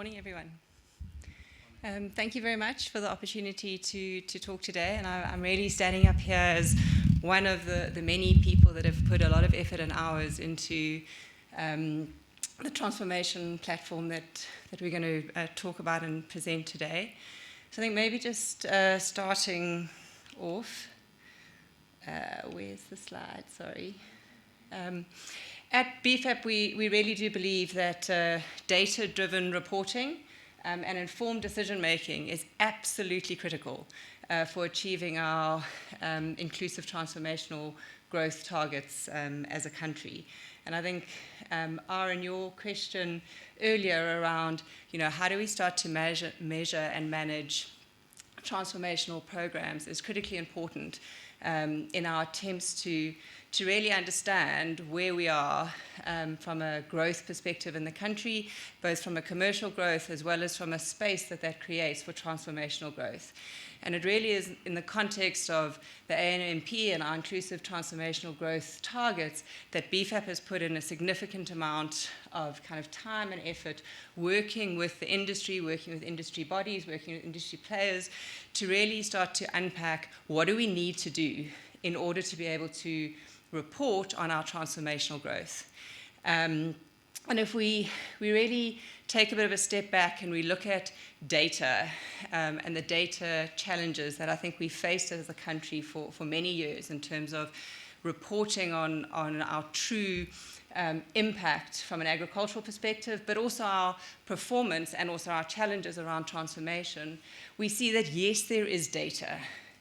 morning, everyone. Thank you very much for the opportunity to talk today. And I'm really standing up here as one of the many people that have put a lot of effort and hours into the transformation platform that we're going to talk about and present today. So I think maybe just starting off, where's the slide? Sorry. At BFAP, we really do believe that data-driven reporting and informed decision-making is absolutely critical for achieving our inclusive transformational growth targets as a country. And I think, Aaron, your question earlier around, how do we start to measure and manage transformational programs is critically important in our attempts to really understand where we are from a growth perspective in the country, both from a commercial growth as well as from a space that creates for transformational growth. And it really is in the context of the ANMP and our inclusive transformational growth targets that BFAP has put in a significant amount of kind of time and effort working with the industry, working with industry bodies, working with industry players to really start to unpack what do we need to do in order to be able to report on our transformational growth. And if we really take a bit of a step back and we look at data and the data challenges that I think we faced as a country for many years in terms of reporting on our true impact from an agricultural perspective, but also our performance and also our challenges around transformation, we see that yes, there is data.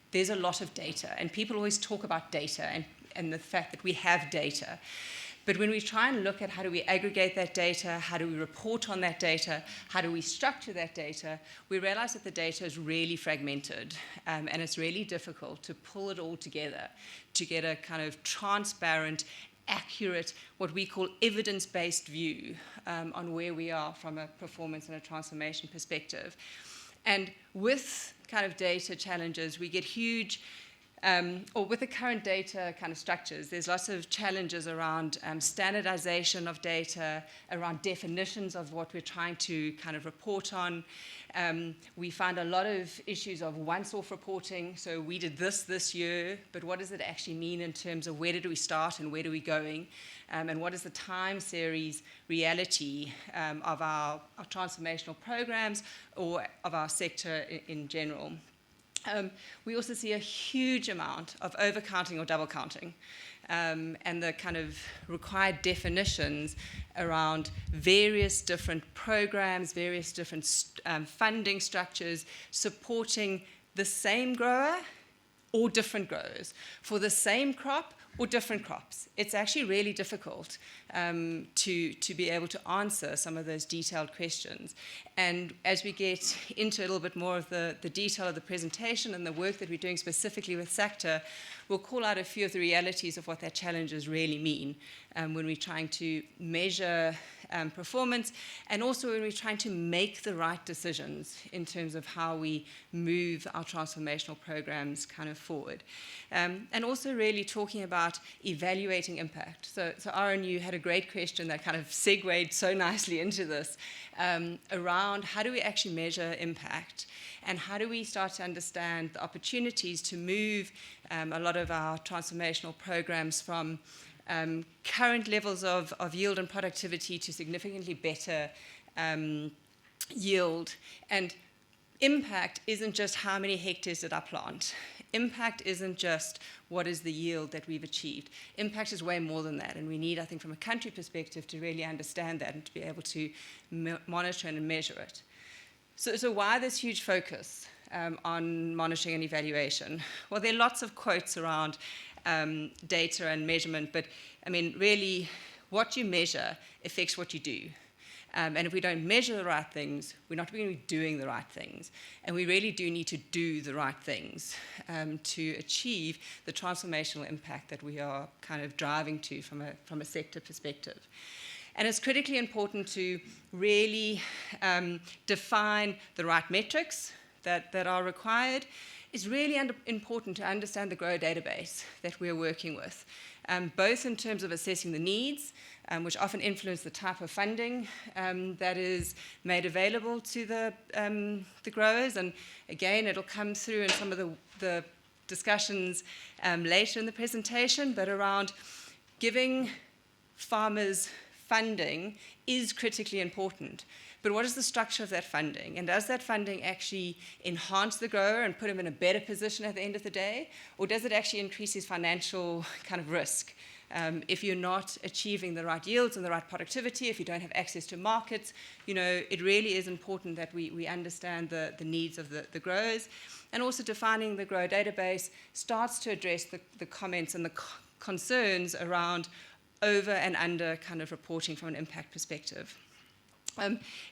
There's a lot of data, and people always talk about data and the fact that we have data. But when we try and look at how do we aggregate that data, how do we report on that data, how do we structure that data, we realize that the data is really fragmented, and it's really difficult to pull it all together to get a kind of transparent, accurate, what we call evidence-based view on where we are from a performance and a transformation perspective. And with kind of data challenges, we get huge or with the current data kind of structures, there's lots of challenges around standardization of data, around definitions of what we're trying to kind of report on. We find a lot of issues of once-off reporting. So we did this year, but what does it actually mean in terms of where did we start and where are we going? And what is the time series reality of our transformational programs or of our sector in general? We also see a huge amount of overcounting or double counting and the kind of required definitions around various different programs, various different funding structures supporting the same grower or different growers for the same crop or different crops. It's actually really difficult to be able to answer some of those detailed questions. And as we get into a little bit more of the detail of the presentation and the work that we're doing specifically with SACTA, we'll call out a few of the realities of what that challenges really mean when we're trying to measure performance and also when we're trying to make the right decisions in terms of how we move our transformational programs kind of forward. And also really talking about evaluating impact. So Aaron, you had a great question that kind of segued so nicely into this around how do we actually measure impact and how do we start to understand the opportunities to move a lot of our transformational programs from current levels of yield and productivity to significantly better yield. And impact isn't just how many hectares did I plant. Impact isn't just what is the yield that we've achieved. Impact is way more than that, and we need, I think, from a country perspective to really understand that and to be able to monitor and measure it. So why this huge focus on monitoring and evaluation? Well, there are lots of quotes around data and measurement, but I mean, really, what you measure affects what you do. And if we don't measure the right things, we're not going to be doing the right things. And we really do need to do the right things to achieve the transformational impact that we are kind of driving to from a sector perspective. And it's critically important to really define the right metrics, that are required, it's really important to understand the grower database that we're working with, both in terms of assessing the needs, which often influence the type of funding that is made available to the growers. And again, it'll come through in some of the discussions later in the presentation, but around giving farmers funding is critically important. But what is the structure of that funding? And does that funding actually enhance the grower and put him in a better position at the end of the day? Or does it actually increase his financial kind of risk? If you're not achieving the right yields and the right productivity, if you don't have access to markets, it really is important that we understand the needs of the growers. And also defining the grower database starts to address the comments and the concerns around over and under kind of reporting from an impact perspective.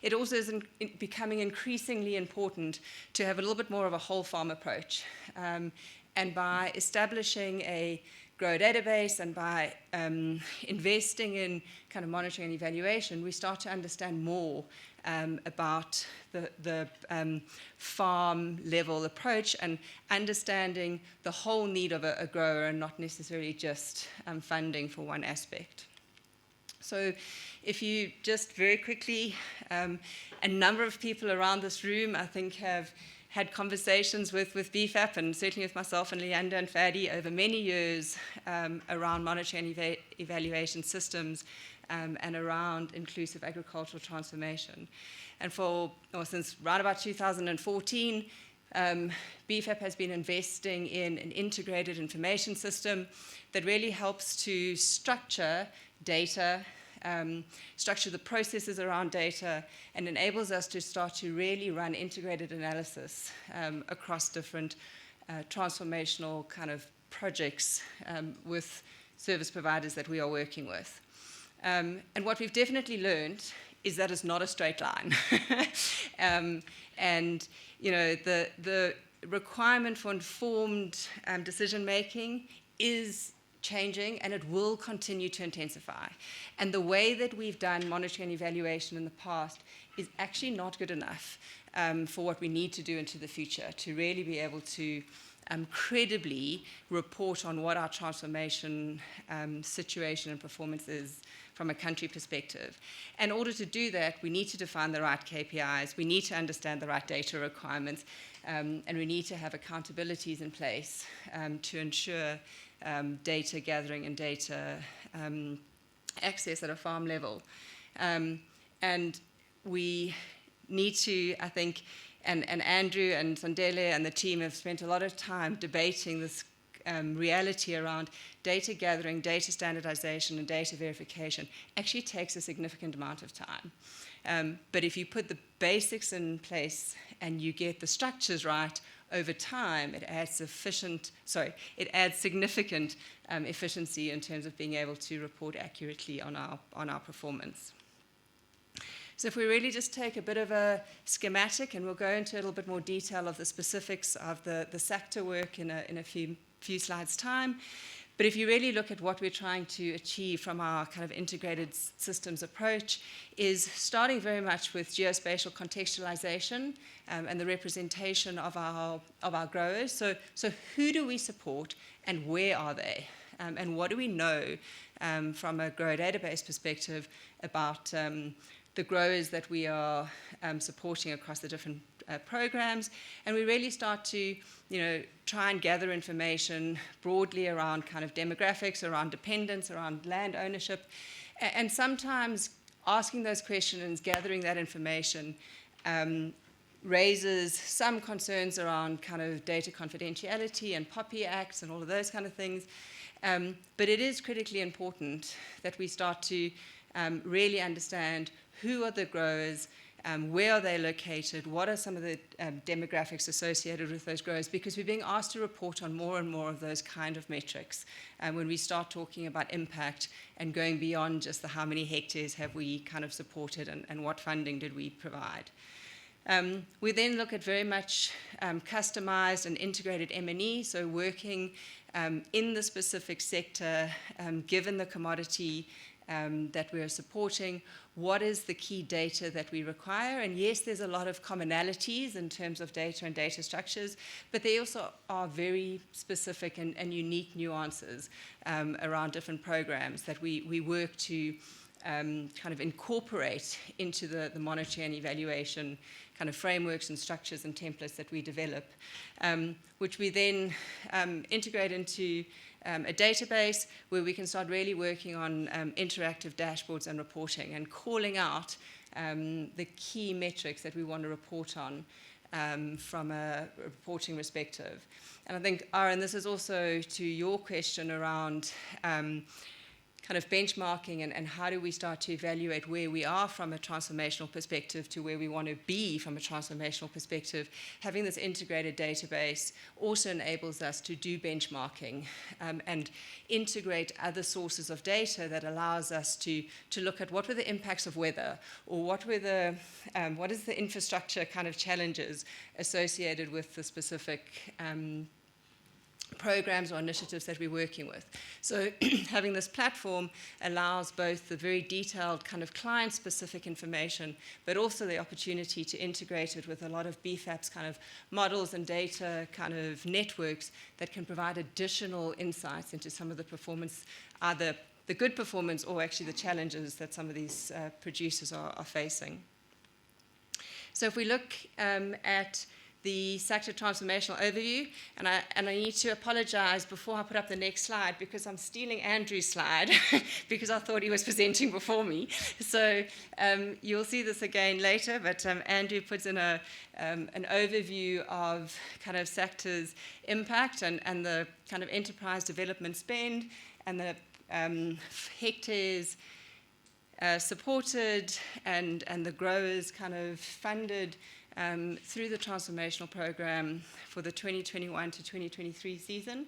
It also is becoming increasingly important to have a little bit more of a whole farm approach. And by establishing a grower database and by investing in kind of monitoring and evaluation, we start to understand more about the farm level approach and understanding the whole need of a grower and not necessarily just funding for one aspect. So if you just very quickly, a number of people around this room, I think, have had conversations with BFAP and certainly with myself and Leander and Fadi over many years around monitoring and evaluation systems and around inclusive agricultural transformation. And since around about 2014, BFAP has been investing in an integrated information system that really helps to structure data, structure the processes around data, and enables us to start to really run integrated analysis across different transformational kind of projects with service providers that we are working with. And what we've definitely learned is that it's not a straight line. And the requirement for informed decision-making is changing, and it will continue to intensify. And the way that we've done monitoring and evaluation in the past is actually not good enough for what we need to do into the future to really be able to credibly report on what our transformation situation and performance is from a country perspective. In order to do that, we need to define the right KPIs, we need to understand the right data requirements, and we need to have accountabilities in place to ensure data gathering and data access at a farm level. And we need to, I think, and Andrew and Sandele and the team have spent a lot of time debating this reality around data gathering, data standardization, and data verification actually takes a significant amount of time. But if you put the basics in place and you get the structures right, over time, it adds significant efficiency in terms of being able to report accurately on our performance. So if we really just take a bit of a schematic, and we'll go into a little bit more detail of the specifics of the SACTA work in a few slides' time. But if you really look at what we're trying to achieve from our kind of integrated systems approach, is starting very much with geospatial contextualization and the representation of our growers. So who do we support and where are they? And what do we know from a grower database perspective about the growers that we are supporting across the different programs? And we really start to try and gather information broadly around kind of demographics, around dependence, around land ownership, and sometimes asking those questions, gathering that information, raises some concerns around kind of data confidentiality and POPI Acts and all of those kind of things. But it is critically important that we start to really understand who are the growers, where are they located, what are some of the demographics associated with those growers, because we're being asked to report on more and more of those kind of metrics when we start talking about impact and going beyond just the how many hectares have we kind of supported and what funding did we provide. We then look at very much customized and integrated M&E, so working in the specific sector, given the commodity that we're supporting, what is the key data that we require. And yes, there's a lot of commonalities in terms of data and data structures, but there also are very specific and unique nuances around different programs that we work to kind of incorporate into the monitoring and evaluation kind of frameworks and structures and templates that we develop, which we then integrate into a database where we can start really working on interactive dashboards and reporting and calling out the key metrics that we want to report on from a reporting perspective. And I think, Aaron, this is also to your question around kind of benchmarking and how do we start to evaluate where we are from a transformational perspective to where we want to be from a transformational perspective. Having this integrated database also enables us to do benchmarking and integrate other sources of data that allows us to look at what were the impacts of weather, or what is the infrastructure kind of challenges associated with the specific programs or initiatives that we're working with. So having this platform allows both the very detailed kind of client-specific information, but also the opportunity to integrate it with a lot of BFAP's kind of models and data kind of networks that can provide additional insights into some of the performance, either the good performance or actually the challenges that some of these producers are facing. So if we look at the SACTA transformational overview, and I need to apologize before I put up the next slide because I'm stealing Andrew's slide because I thought he was presenting before me. So you'll see this again later, but Andrew puts in an overview of kind of SACTA's impact and the kind of enterprise development spend and the hectares supported and the growers kind of funded through the transformational program for the 2021 to 2023 season.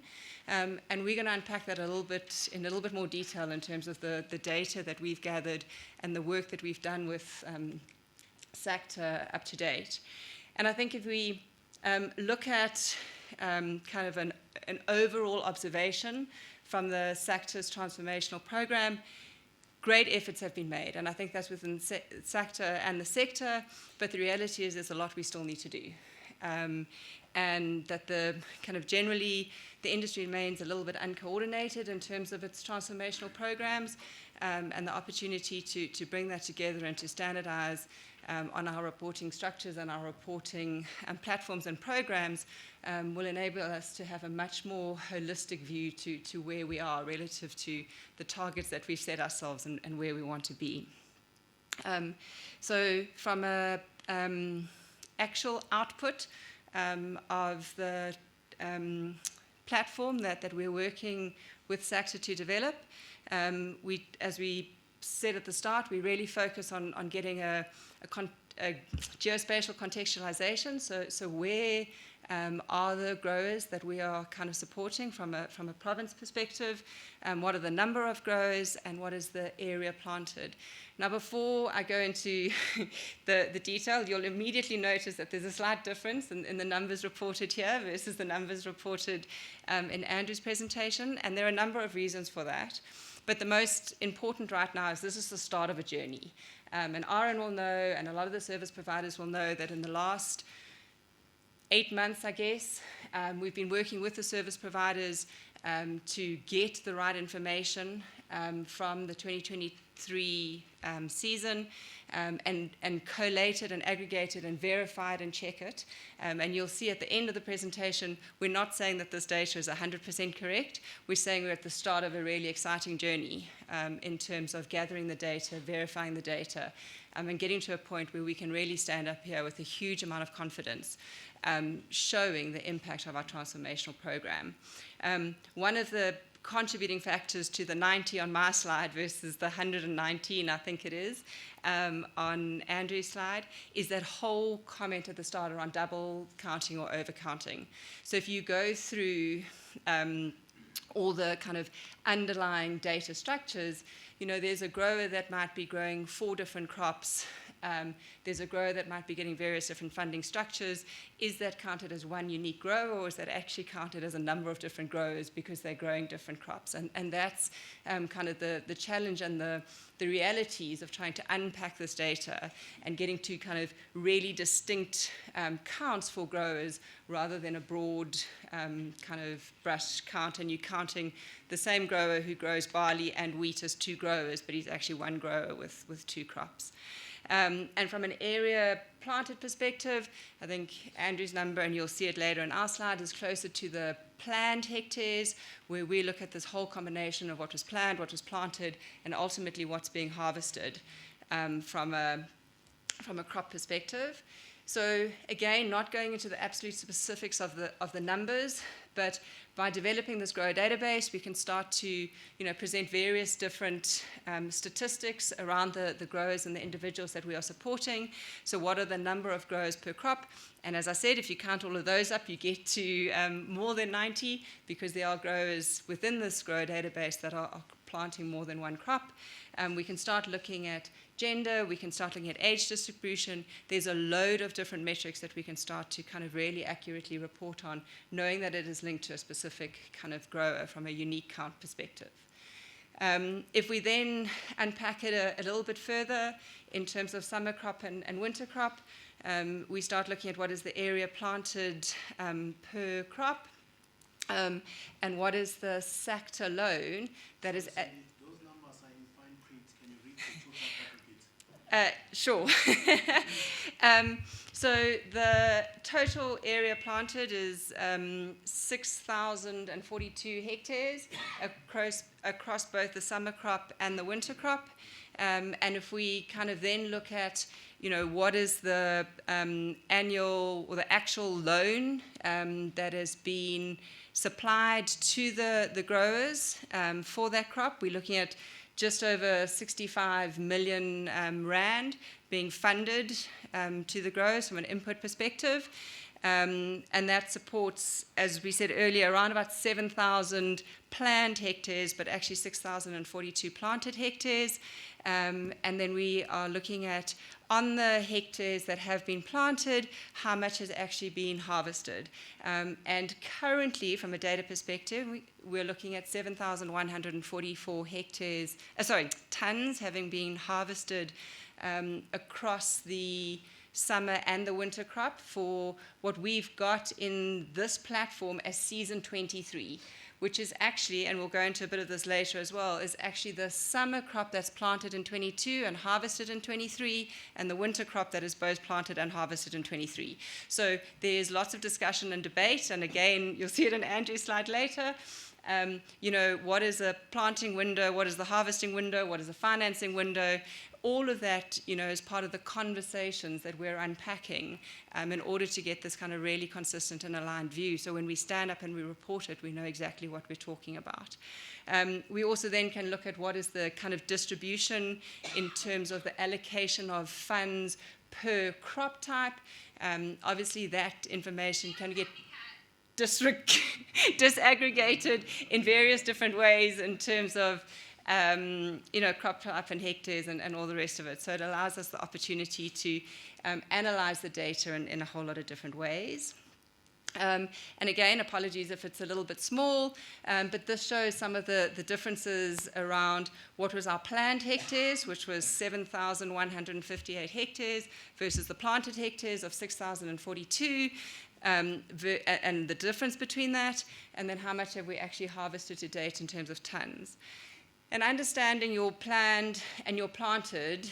And we're going to unpack that in a little bit more detail in terms of the data that we've gathered and the work that we've done with SACTA up to date. And I think if we look at kind of an overall observation from the SACTA's transformational program, great efforts have been made, and I think that's within SACTA and the sector, but the reality is there's a lot we still need to do. And that the kind of generally the industry remains a little bit uncoordinated in terms of its transformational programs, and the opportunity to bring that together and to standardize on our reporting structures and our reporting platforms and programs will enable us to have a much more holistic view to where we are relative to the targets that we've set ourselves and where we want to be. So from a actual output of the platform that we're working with SACTA to develop, as we said at the start, we really focus on getting a geospatial contextualization. So where are the growers that we are kind of supporting from a province perspective? What are the number of growers and what is the area planted? Now, before I go into the detail, you'll immediately notice that there's a slight difference in the numbers reported here versus the numbers reported in Andrew's presentation, and there are a number of reasons for that. But the most important right now is this is the start of a journey. And Aaron will know, and a lot of the service providers will know, that in the last 8 months, I guess, we've been working with the service providers to get the right information from the 2023 season and collate it and aggregate it and verify it and check it. And you'll see at the end of the presentation, we're not saying that this data is 100% correct. We're saying we're at the start of a really exciting journey in terms of gathering the data, verifying the data, and getting to a point where we can really stand up here with a huge amount of confidence showing the impact of our transformational program. One of the contributing factors to the 90 on my slide versus the 119, I think it is, on Andrew's slide, is that whole comment at the start around double counting or over counting. So if you go through all the kind of underlying data structures, you know, there's a grower that might be growing 4 different crops there's a grower that might be getting various different funding structures. Is that counted as one unique grower, or is that actually counted as a number of different growers because they're growing different crops? And that's kind of the challenge and the realities of trying to unpack this data and getting to kind of really distinct counts for growers rather than a broad kind of brush count, and you're counting the same grower who grows barley and wheat as two growers, but he's actually one grower with two crops. And from an area planted perspective, I think Andrew's number, and you'll see it later in our slide, is closer to the planned hectares, where we look at this whole combination of what was planned, what was planted, and ultimately what's being harvested from a crop perspective. So again, not going into the absolute specifics of the numbers, but by developing this grower database, we can start to present various different statistics around the growers and the individuals that we are supporting. So what are the number of growers per crop? And as I said, if you count all of those up, you get to more than 90, because there are growers within this grower database that are planting more than one crop. We can start looking at gender, we can start looking at age distribution. There's a load of different metrics that we can start to kind of really accurately report on, knowing that it is linked to a specific kind of grower from a unique count perspective. If we then unpack it a little bit further in terms of summer crop and winter crop, we start looking at what is the area planted per crop, and what is the SACTA loan that is... Those numbers are in fine print. Can you read the two up a bit? Sure. So the total area planted is 6,042 hectares across both the summer crop and the winter crop. And if we kind of then look at, what is the annual or the actual loan that has been supplied to the growers for that crop, we're looking at just over 65 million rand being funded to the growers from an input perspective. And that supports, as we said earlier, around about 7,000 planned hectares, but actually 6,042 planted hectares. And then we are looking at, on the hectares that have been planted, how much has actually been harvested. And currently, from a data perspective, we're looking at 7,144 tons having been harvested across the summer and the winter crop for what we've got in this platform as season 23, which is actually, and we'll go into a bit of this later as well, is actually the summer crop that's planted in 22 and harvested in 23, and the winter crop that is both planted and harvested in 23. So there's lots of discussion and debate, and again, you'll see it in Andrew's slide later. What is a planting window? What is the harvesting window? What is the financing window? All of that, is part of the conversations that we're unpacking in order to get this kind of really consistent and aligned view. So when we stand up and we report it, we know exactly what we're talking about. We also then can look at what is the kind of distribution in terms of the allocation of funds per crop type. Obviously, that information can get disaggregated in various different ways in terms of crop type and hectares and all the rest of it. So it allows us the opportunity to analyze the data in a whole lot of different ways. And again, apologies if it's a little bit small, but this shows some of the differences around what was our planned hectares, which was 7,158 hectares, versus the planted hectares of 6,042. And the difference between that, and then how much have we actually harvested to date in terms of tons. And understanding your planned and your planted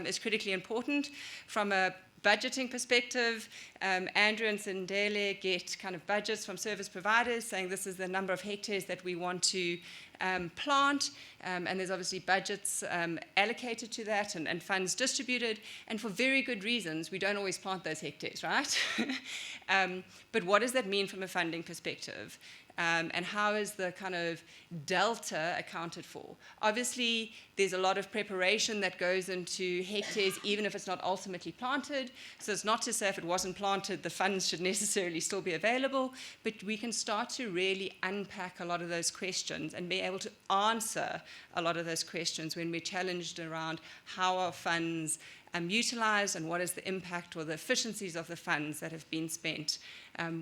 is critically important. From a budgeting perspective, Andrew and Sindele get kind of budgets from service providers saying this is the number of hectares that we want to plant, and there's obviously budgets allocated to that and funds distributed, and for very good reasons, we don't always plant those hectares, right? But what does that mean from a funding perspective? And how is the kind of delta accounted for? Obviously, there's a lot of preparation that goes into hectares, even if it's not ultimately planted. So it's not to say if it wasn't planted, granted the funds should necessarily still be available, but we can start to really unpack a lot of those questions and be able to answer a lot of those questions when we're challenged around how are funds utilised and what is the impact or the efficiencies of the funds that have been spent.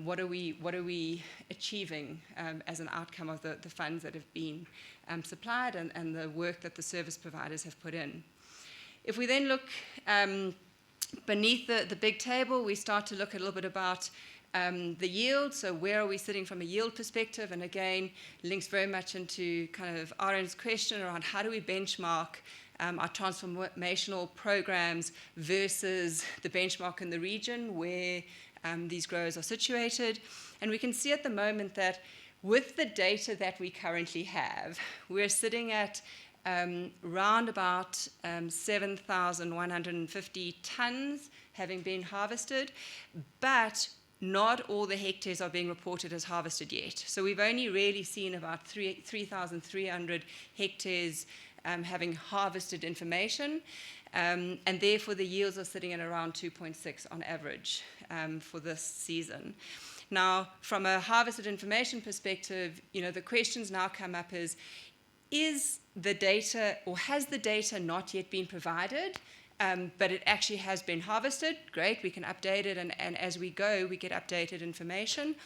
What are we achieving as an outcome of the funds that have been supplied and the work that the service providers have put in. If we then look beneath the big table, we start to look a little bit about the yield. So where are we sitting from a yield perspective? And again, links very much into kind of Aaron's question around how do we benchmark our transformational programs versus the benchmark in the region where these growers are situated. And we can see at the moment that with the data that we currently have, we're sitting at round about 7,150 tonnes having been harvested, but not all the hectares are being reported as harvested yet. So we've only really seen about 3,300 hectares having harvested information, and therefore the yields are sitting at around 2.6 on average for this season. Now, from a harvested information perspective, the questions now come up is the data, or has the data not yet been provided, but it actually has been harvested? Great, we can update it, and as we go, we get updated information.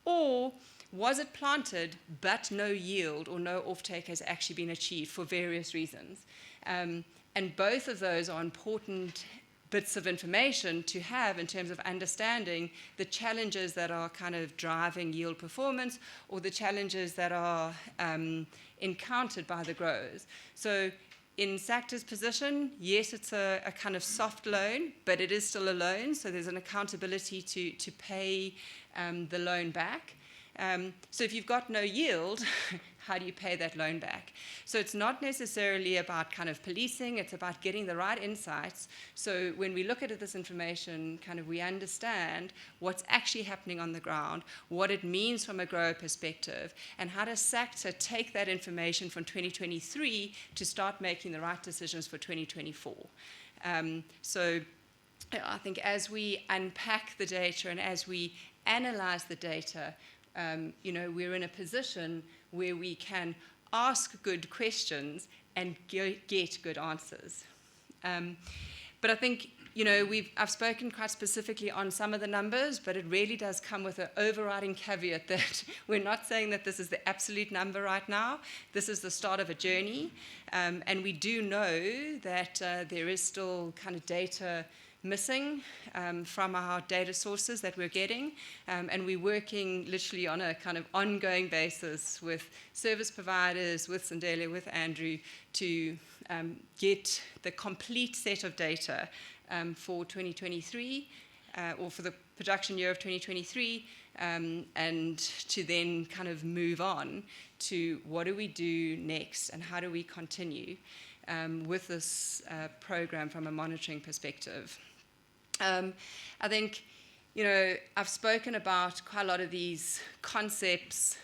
Or was it planted, but no yield or no offtake has actually been achieved for various reasons? And both of those are important bits of information to have in terms of understanding the challenges that are kind of driving yield performance or the challenges that are encountered by the growers. So in SACTA's position, yes, it's a kind of soft loan, but it is still a loan, so there's an accountability to pay the loan back. So if you've got no yield, how do you pay that loan back? So it's not necessarily about kind of policing, it's about getting the right insights. So when we look at this information, kind of we understand what's actually happening on the ground, what it means from a grower perspective, and how does SACTA take that information from 2023 to start making the right decisions for 2024. So I think as we unpack the data and as we analyze the data, we're in a position where we can ask good questions and get good answers. But I think, I've spoken quite specifically on some of the numbers, but it really does come with an overriding caveat that we're not saying that this is the absolute number right now. This is the start of a journey. And we do know that there is still kind of data missing from our data sources that we're getting, and we're working literally on a kind of ongoing basis with service providers, with Sandile, with Andrew, to get the complete set of data for 2023, or for the production year of 2023, and to then kind of move on to what do we do next and how do we continue with this program from a monitoring perspective. I think, I've spoken about quite a lot of these concepts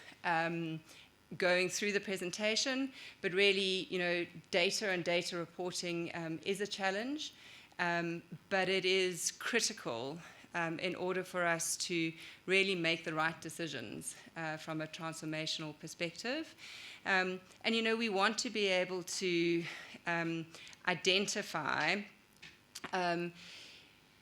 going through the presentation, but really, data and data reporting is a challenge, but it is critical in order for us to really make the right decisions from a transformational perspective. And, we want to be able to identify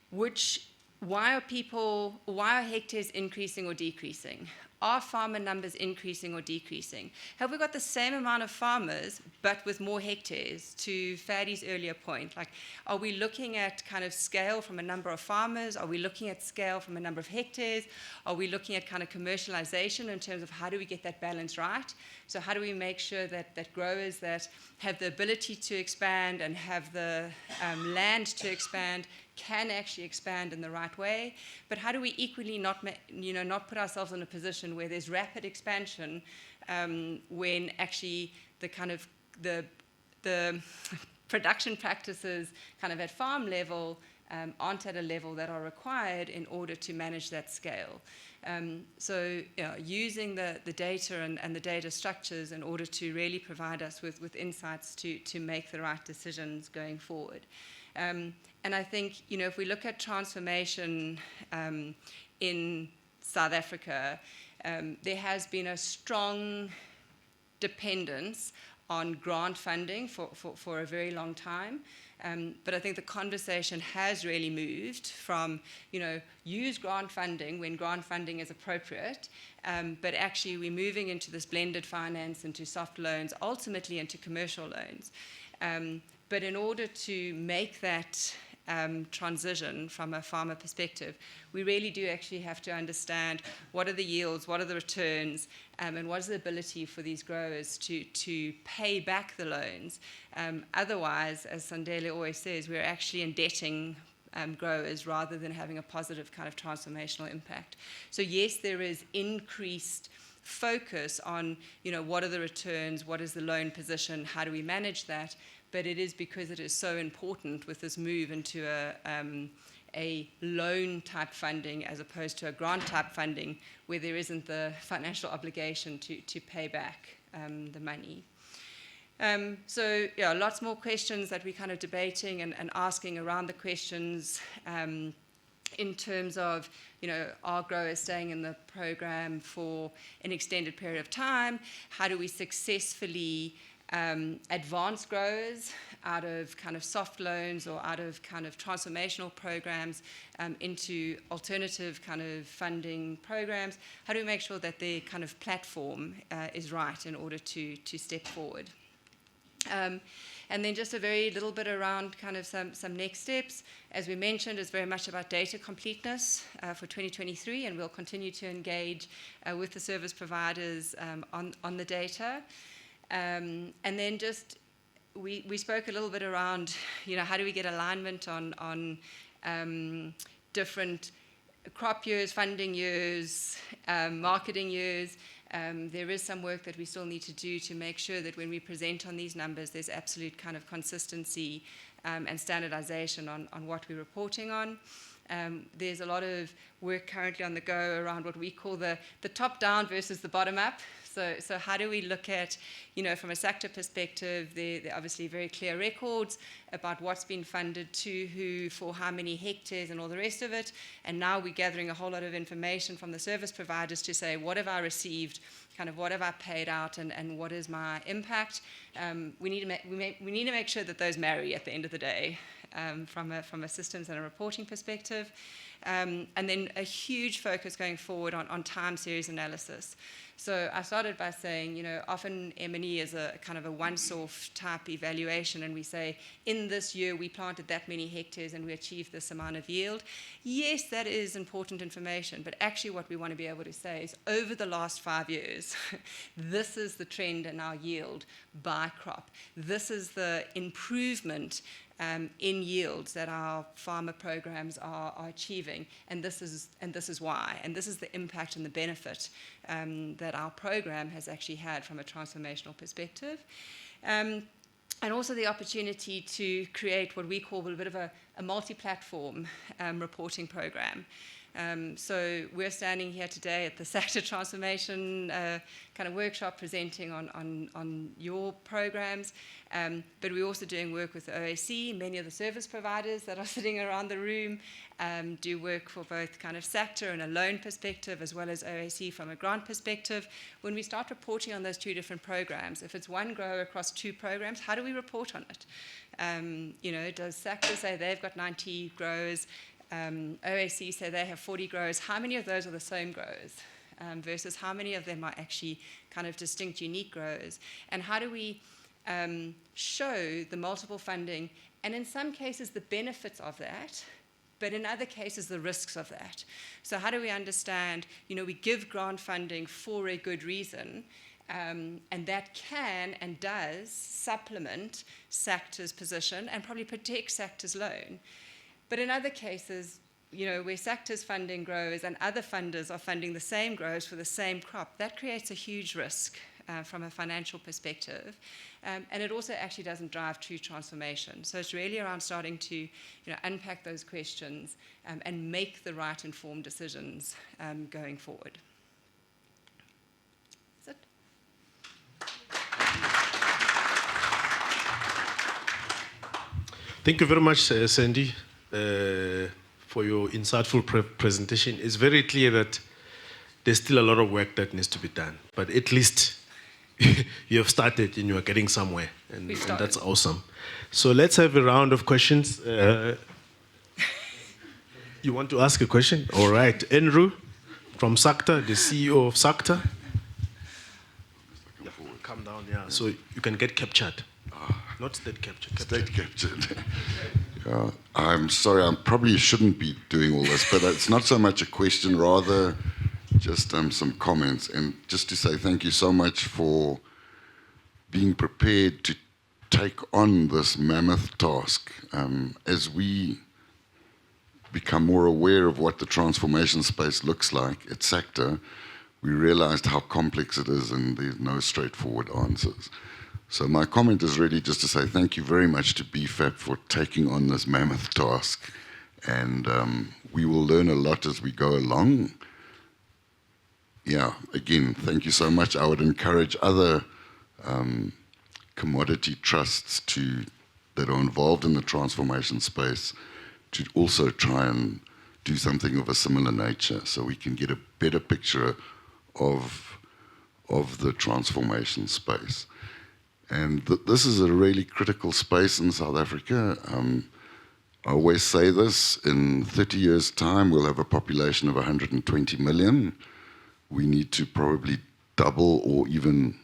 why are hectares increasing or decreasing? Are farmer numbers increasing or decreasing? Have we got the same amount of farmers, but with more hectares? To Fadi's earlier point, like, are we looking at kind of scale from a number of farmers? Are we looking at scale from a number of hectares? Are we looking at kind of commercialization in terms of how do we get that balance right? So how do we make sure that growers that have the ability to expand and have the land to expand can actually expand in the right way? But how do we equally not put ourselves in a position where there's rapid expansion when actually the kind of the production practices kind of at farm level aren't at a level that are required in order to manage that scale. So using the data and the data structures in order to really provide us with insights to make the right decisions going forward. And I think, if we look at transformation in South Africa, there has been a strong dependence on grant funding for a very long time. But I think the conversation has really moved from, use grant funding when grant funding is appropriate, but actually we're moving into this blended finance, into soft loans, ultimately into commercial loans. But in order to make that transition from a farmer perspective, we really do actually have to understand what are the yields, what are the returns, and what is the ability for these growers to pay back the loans. Otherwise, as Sandile always says, we're actually indebting growers rather than having a positive kind of transformational impact. So yes, there is increased focus on, what are the returns, what is the loan position, how do we manage that? But it is because it is so important with this move into a loan type funding as opposed to a grant type funding where there isn't the financial obligation to pay back the money. So lots more questions that we're kind of debating and asking around the questions in terms of, are growers staying in the program for an extended period of time? How do we successfully advance growers out of kind of soft loans or out of kind of transformational programs into alternative kind of funding programs? How do we make sure that their kind of platform is right in order to step forward? And then just a very little bit around kind of some next steps. As we mentioned, it's very much about data completeness for 2023, and we'll continue to engage with the service providers on the data. And then just we spoke a little bit around, how do we get alignment on different crop years, funding years, marketing years. There is some work that we still need to do to make sure that when we present on these numbers, there's absolute kind of consistency and standardization on what we're reporting on. There's a lot of work currently on the go around what we call the top-down versus the bottom-up. So how do we look at, from a SACTA perspective, there are obviously very clear records about what's been funded to who, for how many hectares and all the rest of it. And now we're gathering a whole lot of information from the service providers to say, what have I received, kind of what have I paid out, and what is my impact? We need to make sure that those marry at the end of the day from a systems and a reporting perspective. And then a huge focus going forward on time series analysis. So I started by saying, often M&E is a kind of a once-off type evaluation, and we say, in this year we planted that many hectares and we achieved this amount of yield. Yes, that is important information, but actually what we want to be able to say is, over the last 5 years, this is the trend in our yield by crop. This is the improvement in yields that our farmer programs are achieving, and this is why, and this is the impact and the benefit that our program has actually had from a transformational perspective, and also the opportunity to create what we call a bit of a multi-platform reporting program. So we're standing here today at the SACTA Transformation kind of workshop presenting on your programs, but we're also doing work with the OAC. Many of the service providers that are sitting around the room do work for both kind of SACTA and a loan perspective, as well as OAC from a grant perspective. When we start reporting on those two different programs, if it's one grower across two programs, how do we report on it? Does SACTA say they've got 90 growers? OAC say they have 40 growers. How many of those are the same growers versus how many of them are actually kind of distinct, unique growers? And how do we show the multiple funding, and in some cases the benefits of that, but in other cases the risks of that? So how do we understand, we give grant funding for a good reason, and that can and does supplement SACTA's position and probably protect SACTA's loan. But in other cases, where SACTA's funding growers and other funders are funding the same growers for the same crop, that creates a huge risk from a financial perspective. And it also actually doesn't drive true transformation. So it's really around starting to unpack those questions and make the right informed decisions going forward. That's it. Thank you very much, Sandy, for your insightful presentation. It's very clear that there's still a lot of work that needs to be done, but at least you have started and you are getting somewhere, and that's awesome. So let's have a round of questions. You want to ask a question? All right. Andrew from SACTA, the CEO of SACTA. Yeah, come down, yeah, so you can get captured. Not state captured. State captured. Yeah, I'm sorry, I probably shouldn't be doing all this, but it's not so much a question, rather just some comments. And just to say thank you so much for being prepared to take on this mammoth task. As we become more aware of what the transformation space looks like at SACTA, we realized how complex it is and there's no straightforward answers. So my comment is really just to say thank you very much to BFAP for taking on this mammoth task. And we will learn a lot as we go along. Yeah, again, thank you so much. I would encourage other commodity trusts that are involved in the transformation space to also try and do something of a similar nature so we can get a better picture of the transformation space. And this is a really critical space in South Africa. I always say this, in 30 years' time, we'll have a population of 120 million. We need to probably double or even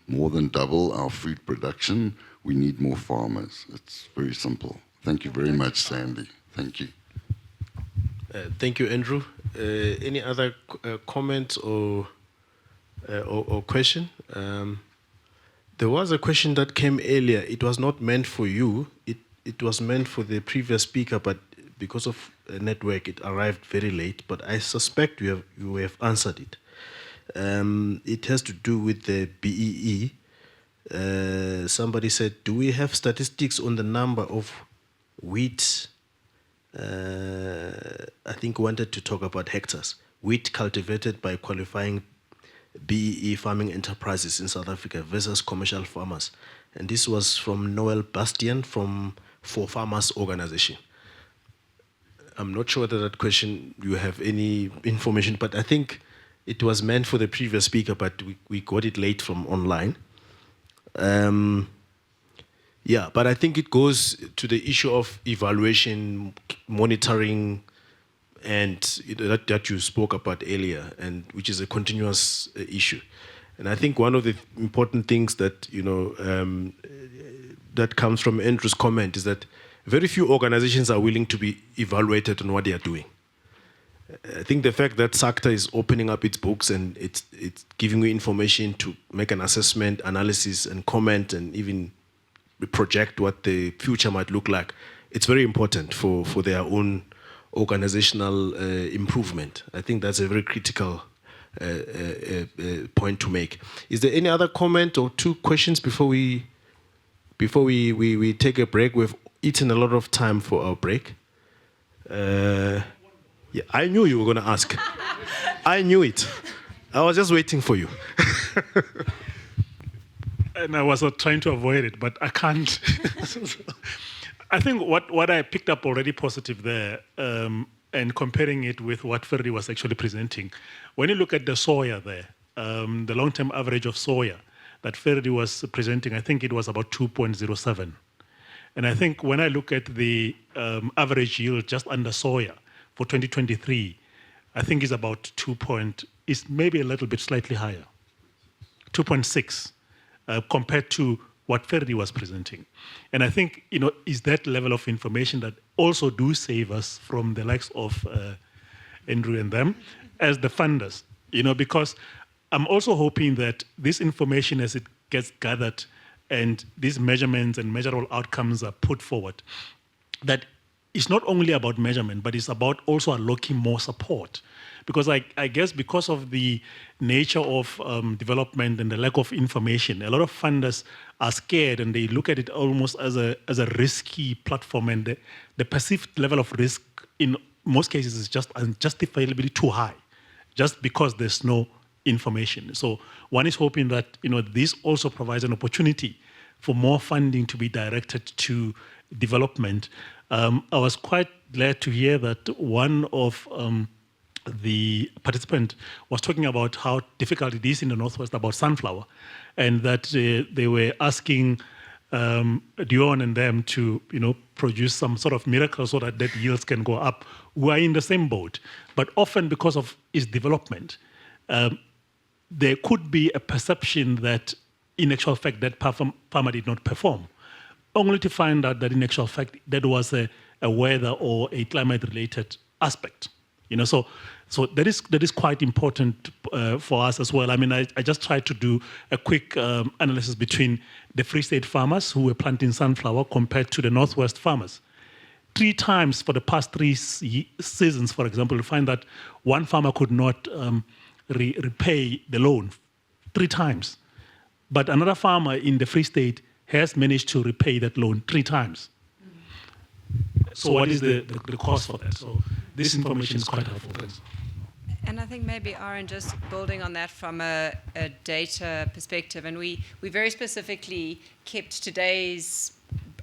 more than double our food production. We need more farmers. It's very simple. Thank you very much, Sandy. Thank you. Thank you, Andrew. Any other comments or question? There was a question that came earlier. It was not meant for you. It was meant for the previous speaker, but because of network, it arrived very late. But I suspect you have answered it. It has to do with the BEE. Somebody said, do we have statistics on the number of wheat? I think wanted to talk about hectares. Wheat cultivated by qualifying BEE farming enterprises in South Africa versus commercial farmers. And this was from Noel Bastian from For Farmers Organization. I'm not sure whether that question you have any information, but I think it was meant for the previous speaker, but we got it late from online. Yeah, but I think it goes to the issue of evaluation, monitoring, and that you spoke about earlier, and which is a continuous issue. And I think one of the important things that that comes from Andrew's comment is that very few organizations are willing to be evaluated on what they are doing. I think the fact that SACTA is opening up its books and it's giving you information to make an assessment, analysis, and comment, and even project what the future might look like, it's very important for their own organizational improvement. I think that's a very critical point to make. Is there any other comment or two questions before we take a break? We've eaten a lot of time for our break. Yeah, I knew you were going to ask. I knew it. I was just waiting for you. And I was trying to avoid it, but I can't. I think what I picked up already positive there, and comparing it with what Ferdi was actually presenting, when you look at the soya there, the long-term average of soya that Ferdi was presenting, I think it was about 2.07. And I think when I look at the average yield just under soya for 2023, I think it's about it's maybe a little bit slightly higher, 2.6, compared to what Ferdi was presenting. And I think, is that level of information that also do save us from the likes of Andrew and them as the funders, because I'm also hoping that this information, as it gets gathered and these measurements and measurable outcomes are put forward, that it's not only about measurement, but it's about also unlocking more support. Because I guess because of the nature of development and the lack of information, a lot of funders are scared and they look at it almost as a risky platform, and the perceived level of risk in most cases is just unjustifiably too high, just because there's no information. So one is hoping that this also provides an opportunity for more funding to be directed to development. I was quite glad to hear that one of the participant was talking about how difficult it is in the Northwest about sunflower, and that they were asking Dion and them to, produce some sort of miracle so that yields can go up. We are in the same boat, but often because of its development, there could be a perception that, in actual fact, that farmer did not perform, only to find out that in actual fact that was a weather or a climate-related aspect. So that is quite important for us as well. I mean, I just tried to do a quick analysis between the Free State farmers who were planting sunflower compared to the Northwest farmers. 3 times for the past 3 seasons, for example, you find that one farmer could not repay the loan 3 times. But another farmer in the Free State has managed to repay that loan 3 times. So what is the cost for that? So this information is quite helpful. Thanks. And I think maybe, Aaron, just building on that from a data perspective, and we very specifically kept today's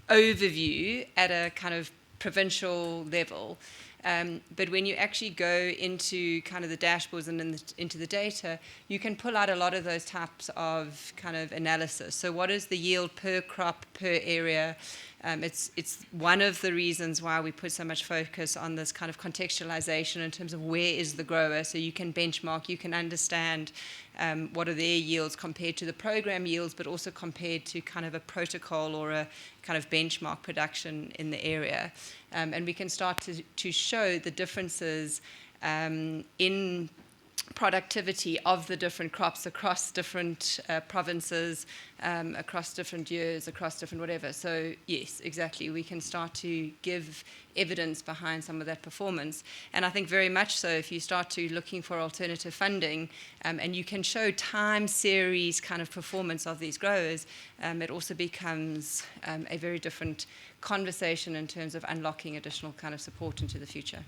overview at a kind of provincial level. But when you actually go into kind of the dashboards and into the data, you can pull out a lot of those types of kind of analysis. So what is the yield per crop, per area? It's one of the reasons why we put so much focus on this kind of contextualization in terms of where is the grower, so you can benchmark, you can understand what are their yields compared to the program yields, but also compared to kind of a protocol or a kind of benchmark production in the area. And we can start to show the differences in productivity of the different crops across different provinces, across different years, across different whatever. So yes, exactly, we can start to give evidence behind some of that performance. And I think very much so if you start to looking for alternative funding, and you can show time series kind of performance of these growers, it also becomes a very different conversation in terms of unlocking additional kind of support into the future.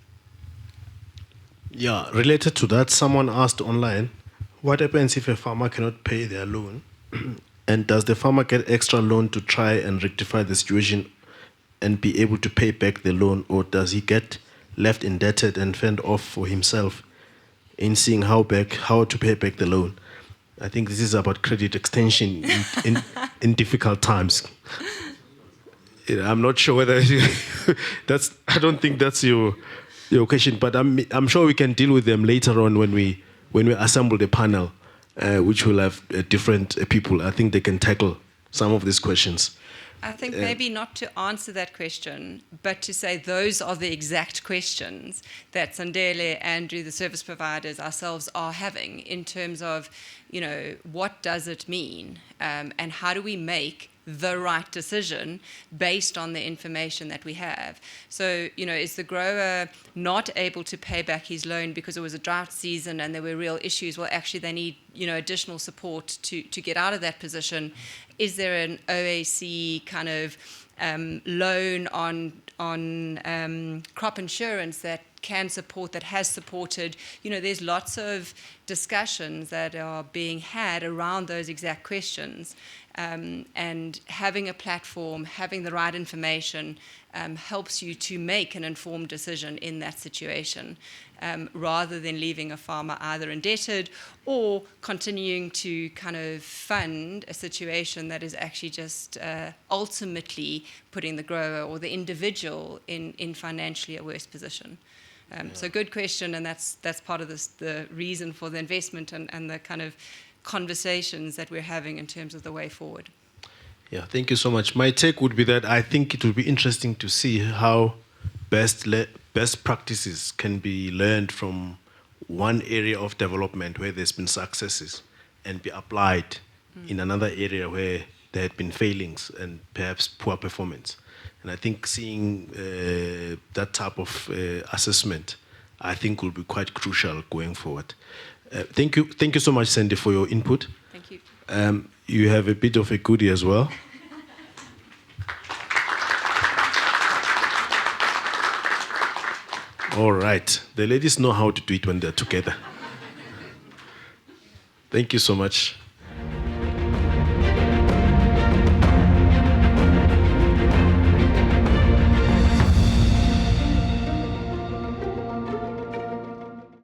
Yeah, related to that, someone asked online, what happens if a farmer cannot pay their loan? And does the farmer get extra loan to try and rectify the situation and be able to pay back the loan, or does he get left indebted and fend off for himself in seeing how to pay back the loan? I think this is about credit extension in difficult times. I'm not sure whether I don't think that's your question, but I'm sure we can deal with them later on when we assemble the panel, which will have different people. I think they can tackle some of these questions. I think maybe not to answer that question, but to say those are the exact questions that Sandele, Andrew, the service providers, ourselves are having in terms of, what does it mean, and how do we make the right decision based on the information that we have. So, is the grower not able to pay back his loan because it was a drought season and there were real issues? Well, actually, they need, additional support to get out of that position. Is there an OAC kind of loan on crop insurance that can support, that has supported? There's lots of discussions that are being had around those exact questions. And having a platform, having the right information helps you to make an informed decision in that situation, rather than leaving a farmer either indebted or continuing to kind of fund a situation that is actually just ultimately putting the grower or the individual in financially a worse position. So good question, and that's part of the reason for the investment and the kind of conversations that we're having in terms of the way forward. Yeah, thank you so much. My take would be that I think it would be interesting to see how best practices can be learned from one area of development where there's been successes and be applied in another area where there had been failings and perhaps poor performance. And I think seeing that type of assessment, I think, will be quite crucial going forward. Thank you so much, Sandy, for your input. Thank you. You have a bit of a goodie as well. All right. The ladies know how to do it when they're together. Thank you so much.